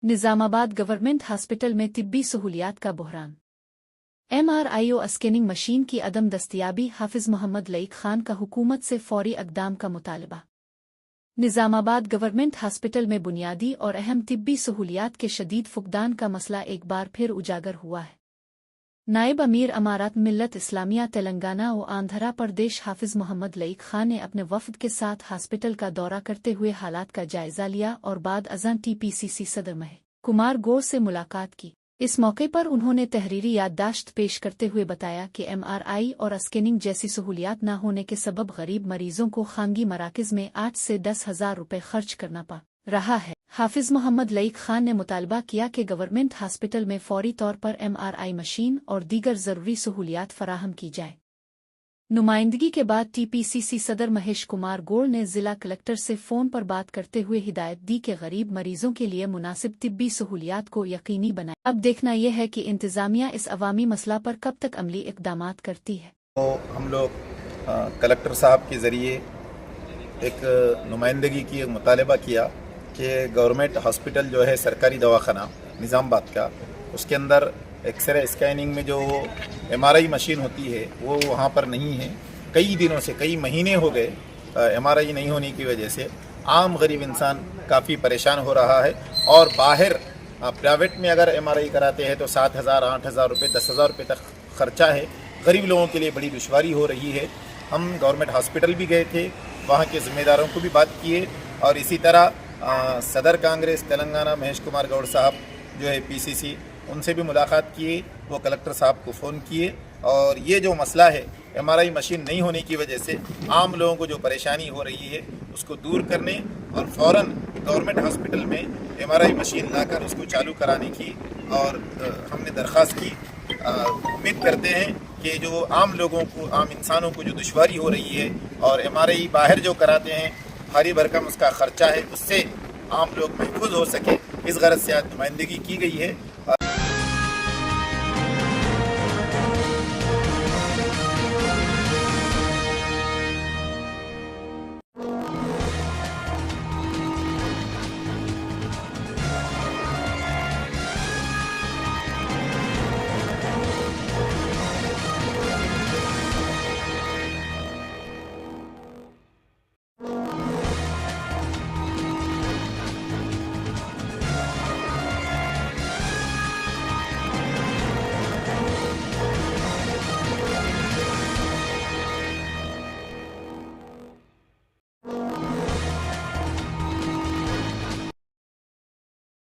Nizamabad government hospital में तिब्बी सहूलियात का बहरान। MRI और स्कैनिंग मशीन की अदम दस्तयाबी, हाफिज मोहम्मद लईक खान का हुकूमत से फौरी इक़दाम का मुतालबा। निजामाबाद गवर्नमेंट हॉस्पिटल में बुनियादी और अहम तिब्बी सहूलियात के शदीद फुकदान का मसला एक बार फिर उजागर हुआ है। नायब अमीर अमारात मिल्लत इस्लामिया तेलंगाना और आंध्र प्रदेश हाफिज मोहम्मद लईक खान ने अपने वफ़द के साथ हॉस्पिटल का दौरा करते हुए हालात का जायजा लिया और बाद अज़ां TPCC सदर महेश कुमार गौर से मुलाकात की। इस मौके पर उन्होंने तहरीरी याददाश्त पेश करते हुए बताया कि MRI और स्कैनिंग जैसी सहूलियात न होने के सबब गरीब मरीजों को खानगी मराकज़ में 8 से 10,000 रुपये खर्च करना पड़ रहा है। हाफिज मोहम्मद लईक खान ने मुतालबा किया कि गवर्नमेंट हॉस्पिटल में फौरी तौर पर MRI मशीन और दीगर ज़रूरी सहूलियात फराहम की जाए। नुमाइंदगी के बाद TPCC सदर महेश कुमार गौर ने ज़िला कलेक्टर से फ़ोन पर बात करते हुए हिदायत दी कि गरीब मरीजों के लिए मुनासिब तिब्बी सहूलियात को यकीनी बनाए। अब देखना यह है कि इंतज़ामिया इस अवामी मसला पर कब तक अमली इक़दामात करती है। तो हम लोग कलेक्टर साहब के ज़रिए एक नुमाइंदगी की मुतालबा किया कि गवर्नमेंट हॉस्पिटल जो है सरकारी दवाखाना निज़ामाबाद का, उसके अंदर एक्सरे स्कैनिंग में जो MRI मशीन होती है वो वहाँ पर नहीं है। कई दिनों से, कई महीने हो गए MRI नहीं होने की वजह से आम गरीब इंसान काफ़ी परेशान हो रहा है। और बाहर प्राइवेट में अगर MRI कराते हैं तो 7,000, 8,000 रुपये, 10,000 रुपये तक ख़र्चा है। गरीब लोगों के लिए बड़ी दुश्वारी हो रही है। हम गवर्नमेंट हॉस्पिटल भी गए थे, वहाँ के ज़िम्मेदारों को भी बात किए और इसी तरह सदर कांग्रेस तेलंगाना महेश कुमार गौड़ साहब जो है PCC, उनसे भी मुलाकात किए। वो कलेक्टर साहब को फ़ोन किए और ये जो मसला है MRI मशीन नहीं होने की वजह से आम लोगों को जो परेशानी हो रही है उसको दूर करने और फ़ौरन गवर्नमेंट हॉस्पिटल में MRI मशीन लाकर उसको चालू कराने की और हमने दरख्वास्त की। उम्मीद करते हैं कि जो आम लोगों को, आम इंसानों को जो दुश्वारी हो रही है और MRI बाहर जो कराते हैं भारी भरकम उसका ख़र्चा है, उससे आम लोग महफूज हो सके, इस गरज से आज नुमाइंदगी की गई है।